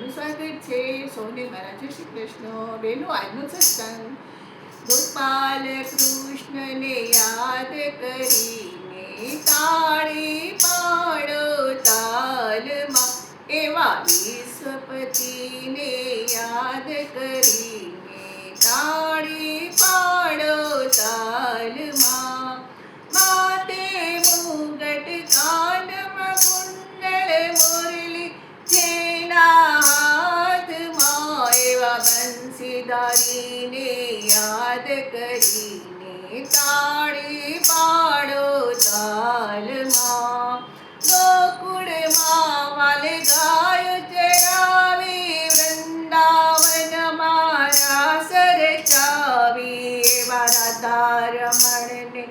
બધાનું સ્વાગત છે. સૌને મારા જય શ્રી કૃષ્ણ. બહેનો, આજનો સત્સંગ ગોપાલ કૃષ્ણને યાદ કરીને તાળી પાડો તાલમાં, એવા વિશ્વપતિને યાદ કરીને તાળી પાડો તાલમાં. માતે મુગટ કાનમાં કુંડળ મોરલી, જેના હાથમાં એવા બંસીધારીને યાદ કરીને તાળી પાડો તાલમાં. ગોકુળમાં વાલે ગાય ચરાવી, વૃંદાવનમાં રાસ રચાવી, એવા રાધારમણને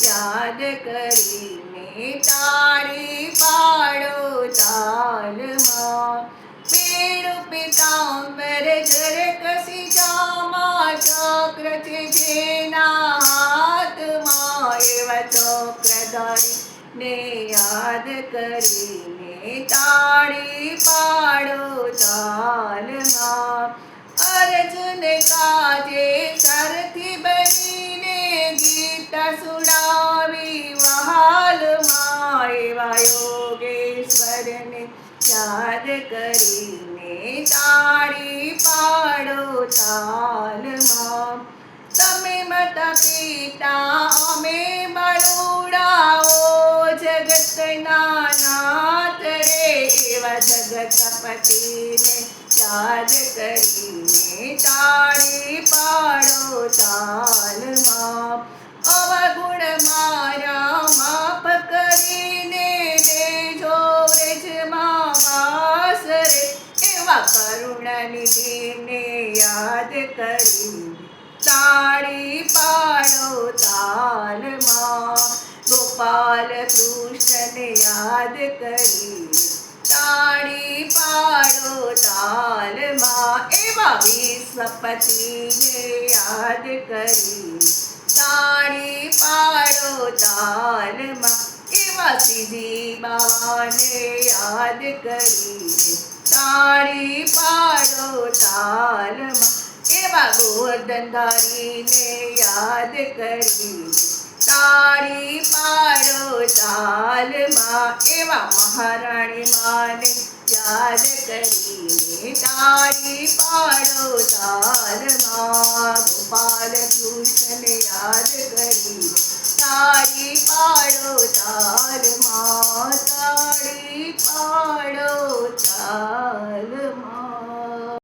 યાદ કરીને તાળી પાડો તાલમાં. પીળું પીતાંબર ઘર કસી જામા, ચક્ર છે જેના હાથમાં, એવા ચક્રધારીને યાદ કરીને તાળી પાડો તાલમાં. અર્જુન કાજે સારથી બનીને ગીતા સુણાવી વહાલમાં, એવા યોગેશ્વરને યાદ કરીને તાળી પાડો તાલમાં. તમે માતા પિતા અમે બાળુડાઓ, જગતના નાથ રે, એવા જગતપતિને યાદ કરીને તાળી પાડો તાલમાં. અવગુણ મારા માફ કરીને દેજો વ્રજમાં વાસ રે, એવા કરુણાનિધિને યાદ કરીને તાળી પાડો તાલમાં. ગોપાલ કૃષ્ણને યાદ કરીને તાળી પાડો તાલમાં, એવા વિશ્વપતિને યાદ કરીને તાળી પાડો તાલમાં. એવા સિદ્ધિ બાવાને યાદ કરીને તાળી પાડો તાલમાં. એવા ગોવર્ધનધારીને યાદ કરીને તાળી પાડો તાલમાં. એવા મહારાણી માને યાદ કરીને તાળી પાડો તાલમાં. ગોપાલ કૃષ્ણને યાદ કરીને તાળી પાડો તાલમાં, તાળી પાડો તાલ.